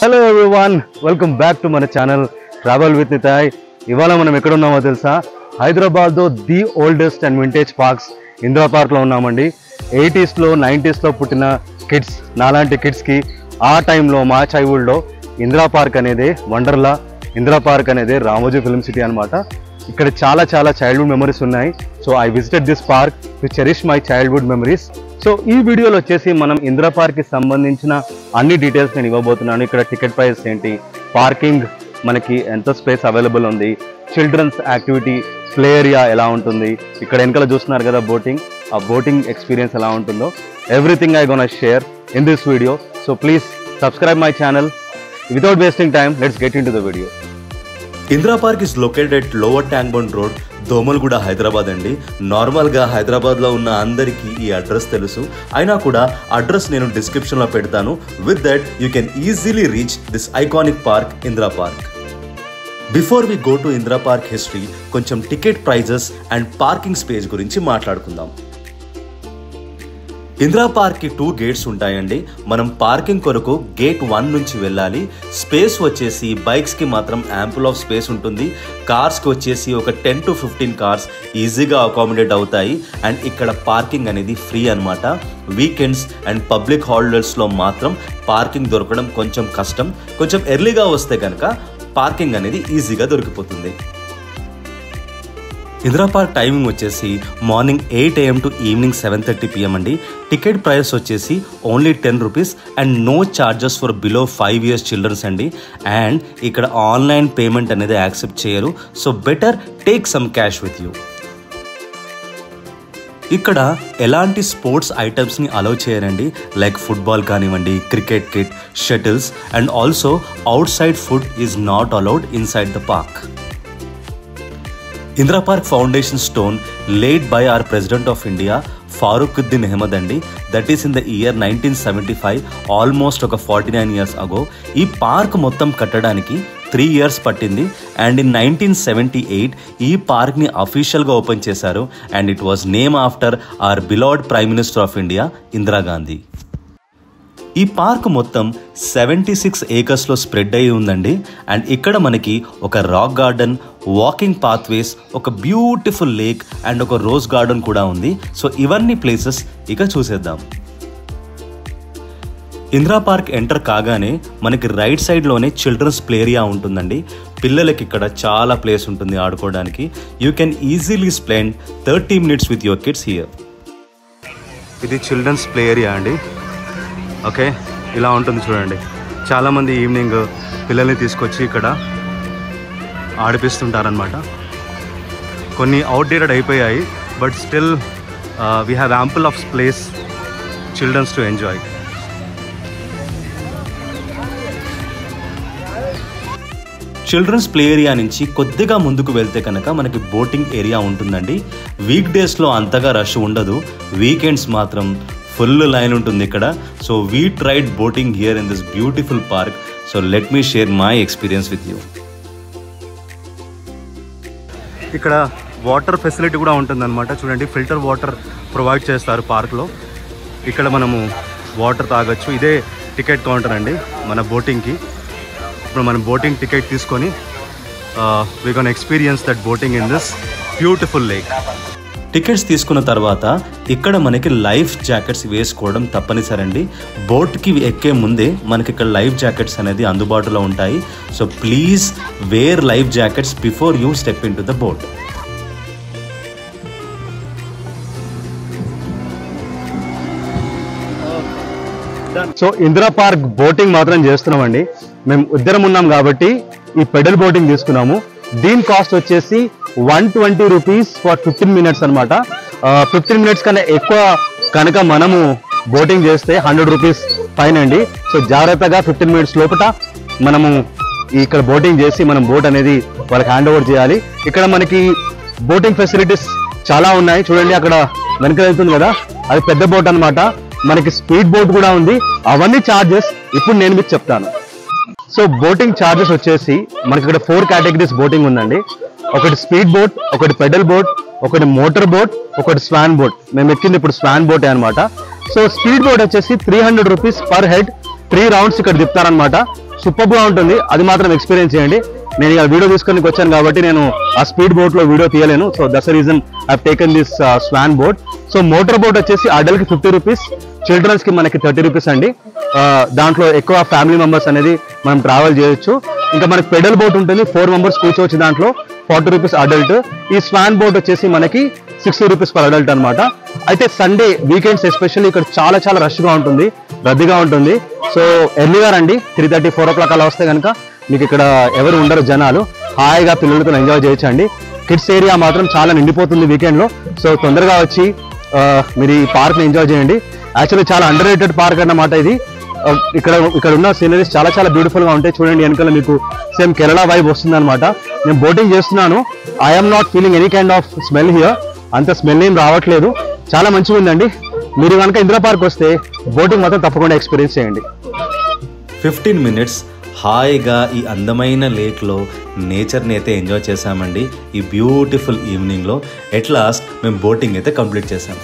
Hello everyone, welcome back to మన channel travel with Nitai. ఇవాళ మనం ఎక్కడ ఉన్నామో తెలుసా? హైదరాబాద్లో the oldest and vintage parks Indira పార్క్లో ఉన్నామండి. 80s, 90s పుట్టిన కిడ్స్, నాలాంటి కిడ్స్కి ఆ టైంలో మా చైల్డ్హుడ్లో ఇందిరా పార్క్ అనేది వండర్లా, ఇందిరా పార్క్ అనేది రామోజీ ఫిల్మ్ సిటీ అనమాట. ఇక్కడ చాలా చైల్డ్హుడ్ మెమరీస్ ఉన్నాయి. So I visited this park to cherish my childhood memories. So ఈ వీడియోలో వచ్చేసి మనం ఇందిరా పార్క్కి సంబంధించిన అన్ని డీటెయిల్స్ నేను ఇవ్వబోతున్నాను. ఇక్కడ టికెట్ ప్రైస్ ఏంటి, పార్కింగ్ మనకి ఎంత స్పేస్ అవైలబుల్ ఉంది, చిల్డ్రన్స్ యాక్టివిటీ ప్లే ఏరియా ఎలా ఉంటుంది, ఇక్కడ వెనకాల చూస్తున్నారు కదా బోటింగ్, ఆ బోటింగ్ ఎక్స్పీరియన్స్ ఎలా ఉంటుందో everything I gonna share in this video. So please subscribe my channel. Without wasting time, let's get into the video. Indira park is located at lower tank bund road, Domalguda, Hyderabad అండి. నార్మల్గా హైదరాబాద్లో ఉన్న అందరికీ ఈ address తెలుసు, అయినా కూడా అడ్రస్ నేను డిస్క్రిప్షన్లో పెడతాను. With that you can easily reach this iconic park, Indira park. Before we go to Indira park history, కొంచెం ticket prices and parking space గురించి మాట్లాడుకుందాం. ఇందిరా పార్క్కి 2 గేట్స్ ఉంటాయండి. మనం పార్కింగ్ కొరకు గేట్ 1 నుంచి వెళ్ళాలి. స్పేస్ వచ్చేసి బైక్స్కి మాత్రం యాంపుల్ ఆఫ్ స్పేస్ ఉంటుంది. కార్స్కి వచ్చేసి ఒక 10 to 15 కార్స్ ఈజీగా అకామిడేట్ అవుతాయి. అండ్ ఇక్కడ పార్కింగ్ అనేది ఫ్రీ అనమాట. వీకెండ్స్ అండ్ పబ్లిక్ హాలిడేస్లో మాత్రం పార్కింగ్ దొరకడం కొంచెం కష్టం. కొంచెం ఎర్లీగా వస్తే కనుక పార్కింగ్ అనేది ఈజీగా దొరికిపోతుంది. ఇందిరా పార్క్ టైమింగ్ వచ్చేసి morning 8 AM to evening 7:30 PM అండి. టికెట్ ప్రైస్ వచ్చేసి only 10 rupees and no charges for below 5 years childrens అండి. అండ్ ఇక్కడ ఆన్లైన్ పేమెంట్ అనేది యాక్సెప్ట్ చేయరు. So better take some cash with you. ఇక్కడ ఎలాంటి స్పోర్ట్స్ ఐటమ్స్ని అలౌ చేయరండి. లైక్ ఫుట్బాల్ కానివ్వండి, cricket kit, shuttles, and also outside food is not allowed inside the park. Indira park foundation stone laid by our president of India Fakhruddin Ahmed అండి. That is in the year 1975, almost ఒక 49 years అగో. ఈ park మొత్తం కట్టడానికి 3 years పట్టింది. And in 1978 ఈ పార్క్ని అఫీషియల్గా open చేశారు. And it was name after our beloved prime minister of India, Indira Gandhi. ఈ పార్క్ మొత్తం 76 acresలో స్ప్రెడ్ అయ్యి ఉందండి. అండ్ ఇక్కడ మనకి ఒక రాక్ గార్డెన్, వాకింగ్ పాత్వేస్, ఒక బ్యూటిఫుల్ లేక్ అండ్ ఒక రోజ్ గార్డెన్ కూడా ఉంది. సో ఇవన్నీ ప్లేసెస్ ఇక చూసేద్దాం. ఇందిరా పార్క్ ఎంటర్ కాగానే మనకి రైట్ సైడ్లోనే చిల్డ్రన్స్ ప్లే ఏరియా ఉంటుందండి. పిల్లలకి ఇక్కడ చాలా ప్లేస్ ఉంటుంది ఆడుకోవడానికి. You can easily spend 30 minutes with your kids here. ఇది చిల్డ్రన్స్ ప్లే ఏరియా అండి. ఓకే, ఇలా ఉంటుంది చూడండి. చాలామంది ఈవినింగ్ పిల్లల్ని తీసుకొచ్చి ఇక్కడ ఆడిపిస్తుంటారనమాట. కొన్ని అవుట్డేటెడ్ అయిపోయాయి, but still we have ample of place childrens to enjoy. Childrens play area నుంచి కొద్దిగా ముందుకు వెళ్తే కనుక మనకి బోటింగ్ ఏరియా ఉంటుందండి. వీక్ డేస్లో అంతగా రష్ ఉండదు, వీకెండ్స్ మాత్రం ఫుల్ లైన్ ఉంటుంది ఇక్కడ. So we tried boating here in this beautiful park. So let me share my experience with you. ఇక్కడ వాటర్ ఫెసిలిటీ కూడా ఉంటుందన్నమాట. చూడండి, ఫిల్టర్ వాటర్ ప్రొవైడ్ చేస్తారు పార్క్లో. ఇక్కడ మనము వాటర్ తాగొచ్చు. ఇదే టికెట్ కౌంటర్ అండి మన బోటింగ్కి. ఇప్పుడు మనం బోటింగ్ టికెట్ తీసుకొని we can experience that boating in this beautiful lake. Tickets తీసుకున్న తర్వాత ఇక్కడ మనకి లైఫ్ జాకెట్స్ వేసుకోవడం తప్పనిసరి అండి. బోట్కి ఎక్కే ముందే మనకి ఇక్కడ లైఫ్ జాకెట్స్ అనేది అందుబాటులో ఉంటాయి. So please wear life jackets before you step in to the boat. So Indira park boating మాత్రం చేస్తున్నామండి. మేము ఇద్దరం ఉన్నాం కాబట్టి ఈ పెడల్ బోటింగ్ తీసుకున్నాము. దీని కాస్ట్ వచ్చేసి 120 రూపీస్ ఫర్ 15 minutes అనమాట. 15 minutes కన్నా ఎక్కువ కనుక మనము బోటింగ్ చేస్తే 100 రూపీస్ ఫైన్ అండి. సో జాగ్రత్తగా 15 minutes లోపల మనము ఇక్కడ బోటింగ్ చేసి మనం బోట్ అనేది వాళ్ళకి హ్యాండ్ ఓవర్ చేయాలి. ఇక్కడ మనకి బోటింగ్ ఫెసిలిటీస్ చాలా ఉన్నాయి. చూడండి, అక్కడ వెనక వెళ్తుంది కదా, అది పెద్ద బోట్ అనమాట. మనకి స్పీడ్ బోట్ కూడా ఉంది. అవన్నీ ఛార్జెస్ ఇప్పుడు నేను మీకు చెప్తాను. సో బోటింగ్ ఛార్జెస్ వచ్చేసి మనకి ఇక్కడ 4 categories బోటింగ్ ఉందండి. ఒకటి స్పీడ్ బోట్, ఒకటి పెడల్ బోట్, ఒకటి మోటార్ బోట్, ఒకటి స్వాన్ బోట్. మేము ఎక్కింది ఇప్పుడు స్వాన్ బోటే అనమాట. సో స్పీడ్ బోట్ వచ్చేసి 300 రూపీస్ పర్ హెడ్. 3 rounds ఇక్కడ తిప్పుతారనమాట. సూపర్గా ఉంటుంది, అది మాత్రం ఎక్స్పీరియన్స్ చేయండి. నేను ఇక వీడియో తీసుకొని వచ్చాను కాబట్టి నేను ఆ స్పీడ్ బోట్లో వీడియో తీయలేను. So that's the reason I have taken this swan boat. So motor boat వచ్చేసి అడల్ట్కి 50 రూపీస్, చిల్డ్రన్స్కి మనకి 30 రూపీస్ అండి. దాంట్లో ఎక్కువ ఫ్యామిలీ మెంబర్స్ అనేది మనం ట్రావెల్ చేయొచ్చు. ఇంకా మనకి పెడల్ బోట్ ఉంటుంది, 4 మెంబర్స్ కూర్చోవచ్చు, దాంట్లో 40 రూపీస్ అడల్ట్. ఈ స్వాన్ బోట్ వచ్చేసి మనకి 60 రూపీస్ పర్ అడల్ట్ అనమాట. అయితే సండే వీకెండ్స్ ఎస్పెషల్లీ ఇక్కడ చాలా చాలా రష్గా ఉంటుంది, రద్దీగా ఉంటుంది. సో ఎర్లీగా రండి, 3:30, 4 o'clock అలా వస్తే కనుక మీకు ఇక్కడ ఎవరు ఉండరు, జనాలు హాయిగా పిల్లలతో ఎంజాయ్ చేయొచ్చండి. కిడ్స్ ఏరియా మాత్రం చాలా నిండిపోతుంది వీకెండ్లో. సో తొందరగా వచ్చి మీరు ఈ పార్క్ని ఎంజాయ్ చేయండి. యాక్చువల్లీ చాలా అండర్ రేటెడ్ పార్క్ అన్నమాట ఇది. ఇక్కడ ఉన్న సీనరీస్ చాలా చాలా బ్యూటిఫుల్గా ఉంటాయి. చూడండి వెనకాల మీకు సేమ్ కేరళ వైబ్ వస్తుంది అనమాట. నేను బోటింగ్ చేస్తున్నాను, I'm not feeling any kind of smell here, అంత స్మెల్ ఏం రావట్లేదు, చాలా మంచిగా ఉందండి. మీరు కనుక ఇందిరా పార్క్ వస్తే బోటింగ్ మాత్రం తప్పకుండా ఎక్స్పీరియన్స్ చేయండి. 15 minutes హాయిగా ఈ అందమైన లేక్లో నేచర్ని అయితే ఎంజాయ్ చేసామండి. ఈ బ్యూటిఫుల్ ఈవినింగ్లో ఎట్ లాస్ట్ మేము బోటింగ్ అయితే కంప్లీట్ చేసాం.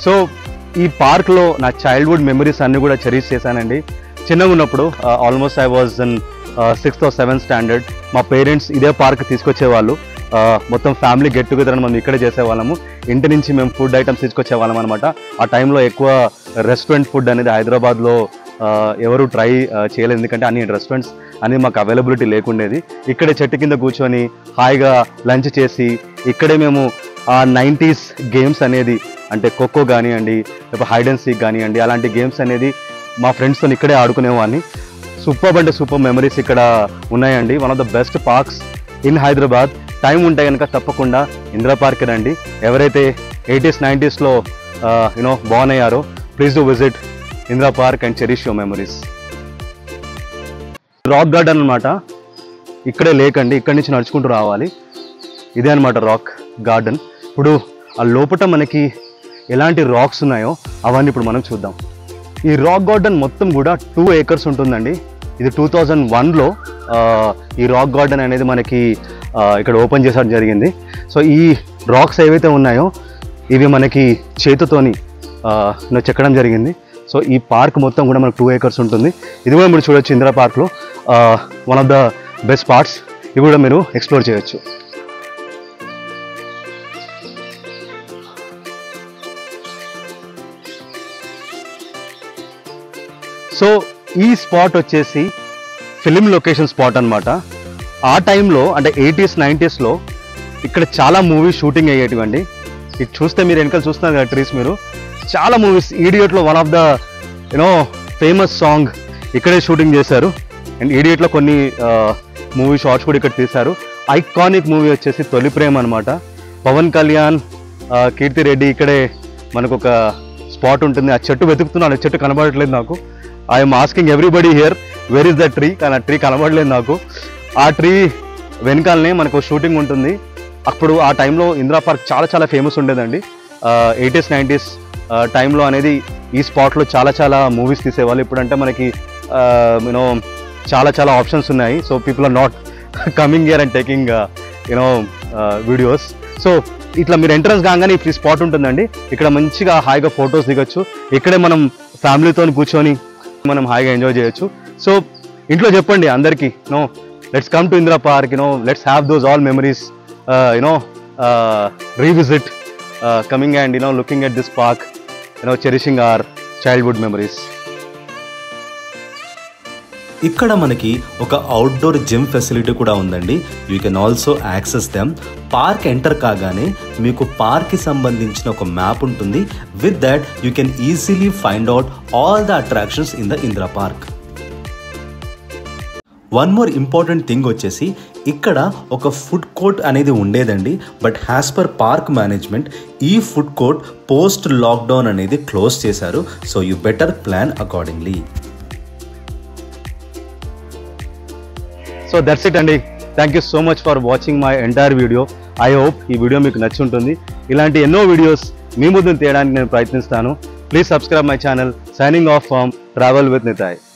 సో ఈ పార్క్లో నా చైల్డ్హుడ్ మెమరీస్ అన్నీ కూడా చెరీష్ చేశానండి. చిన్నగా ఉన్నప్పుడు almost I was in 6th or 7th standard. మా పేరెంట్స్ ఇదే పార్క్ తీసుకొచ్చేవాళ్ళు. మొత్తం ఫ్యామిలీ గెట్ టుగెదర్ అని మనం ఇక్కడే చేసేవాళ్ళము. ఇంటి నుంచి మేము ఫుడ్ ఐటమ్స్ తీసుకొచ్చేవాళ్ళం అనమాట. ఆ టైంలో ఎక్కువ రెస్టారెంట్ ఫుడ్ అనేది హైదరాబాద్లో ఎవరు ట్రై చేయలేదు, ఎందుకంటే అన్ని రెస్టారెంట్స్ అనేది మాకు అవైలబిలిటీ లేకుండేది. ఇక్కడే చెట్టు కింద కూర్చొని హాయిగా లంచ్ చేసి ఇక్కడే మేము ఆ 90s గేమ్స్ అనేది, అంటే ఖోఖో కానివ్వండి, లేకపోతే హైడ్ అండ్ సీక్ కానివ్వండి, అలాంటి గేమ్స్ అనేది మా ఫ్రెండ్స్తో ఇక్కడే ఆడుకునేవాడిని. సూపర్ అంటే సూపర్ మెమరీస్ ఇక్కడ ఉన్నాయండి. One of the best parks in Hyderabad. Time ఉంటే కనుక తప్పకుండా ఇందిరా పార్క్ రండి. ఎవరైతే 80s 90sలో బోర్న్ అయ్యారో please do visit Indira park and cherish your memories. Rock garden అనమాట, ఇక్కడే లేక్ అండి, ఇక్కడి నుంచి నడుచుకుంటూ రావాలి. ఇదే అనమాట రాక్ గార్డెన్. ఇప్పుడు ఆ లోపల మనకి ఎలాంటి రాక్స్ ఉన్నాయో అవన్నీ ఇప్పుడు మనం చూద్దాం. ఈ రాక్ గార్డెన్ మొత్తం కూడా 2 acres ఉంటుందండి. ఇది 2001లో ఈ రాక్ గార్డెన్ అనేది మనకి ఇక్కడ ఓపెన్ చేసడం జరిగింది. సో ఈ రాక్స్ ఏవైతే ఉన్నాయో ఇవి మనకి చేతితోని చెక్కడం జరిగింది. సో ఈ పార్క్ మొత్తం కూడా మనకు 2 acres ఉంటుంది. ఇది కూడా మీరు చూడొచ్చు ఇందిరా పార్క్లో. One of the best parts, ఇవి కూడా మీరు ఎక్స్ప్లోర్ చేయొచ్చు. సో ఈ స్పాట్ వచ్చేసి ఫిలిం లొకేషన్ స్పాట్ అనమాట. ఆ టైంలో అంటే 80s 90sలో ఇక్కడ చాలా మూవీస్ షూటింగ్ అయ్యేటివండి. ఇది చూస్తే మీరు వెనకాల చూస్తున్నారు కదా ట్రీస్, మీరు చాలా మూవీస్. ఈడియట్లో one of the famous song ఇక్కడే షూటింగ్ చేశారు. అండ్ ఈడియట్లో కొన్ని మూవీ షార్ట్స్ కూడా ఇక్కడ తీశారు. ఐకానిక్ మూవీ వచ్చేసి తొలి ప్రేమ అనమాట. పవన్ కళ్యాణ్, కీర్తి రెడ్డి, ఇక్కడే మనకు ఒక స్పాట్ ఉంటుంది. ఆ చెట్టు వెతుకుతున్నాను, ఆ చెట్టు కనబడట్లేదు నాకు. I'm asking everybody here where is the tree, కానీ ఆ ట్రీ కనబడలేదు నాకు. ఆ ట్రీ వెనకాలనే మనకు షూటింగ్ ఉంటుంది. అప్పుడు ఆ టైంలో ఇందిరా పార్క్ చాలా చాలా ఫేమస్ ఉండేదండి. 80s 90s టైంలో అనేది ఈ స్పాట్లో చాలా చాలా మూవీస్ తీసేవాళ్ళు. ఇప్పుడంటే మనకి చాలా చాలా ఆప్షన్స్ ఉన్నాయి. So people are not coming here and taking videos. So ఇట్లా మీరు ఎంట్రన్స్ కాగానే ఈ స్పాట్ ఉంటుందండి. ఇక్కడ మంచిగా హాయిగా ఫొటోస్ దిగొచ్చు. ఇక్కడే మనం ఫ్యామిలీతో కూర్చొని మనం హాయిగా ఎంజాయ్ చేయొచ్చు. సో ఇంట్లో చెప్పండి అందరికీ, let's come to Indira park, let's have those all memories, revisit coming and looking at this park, cherishing our childhood memories. ఇక్కడ మనకి ఒక అవుట్డోర్ జిమ్ ఫెసిలిటీ కూడా ఉందండి. You can also access them. Park enter కాగానే మీకు పార్క్కి సంబంధించిన ఒక మ్యాప్ ఉంటుంది. With that you can easily find out all the attractions in the Indira park. One more important thing వచ్చేసి ఇక్కడ ఒక ఫుడ్ కోర్ట్ అనేది ఉండేదండి. But as per park management ఈ ఫుడ్ కోర్ట్ పోస్ట్ లాక్డౌన్ అనేది క్లోజ్ చేశారు. So you better plan accordingly. So that's it అండి. Thank you so much for watching my entire video. I hope ఈ video మీకు నచ్చి ఉంటుంది. ఇలాంటి ఎన్నో వీడియోస్ మీ ముందు తీయడానికి నేను ప్రయత్నిస్తాను. Please subscribe my channel. Signing off from travel with Nitai.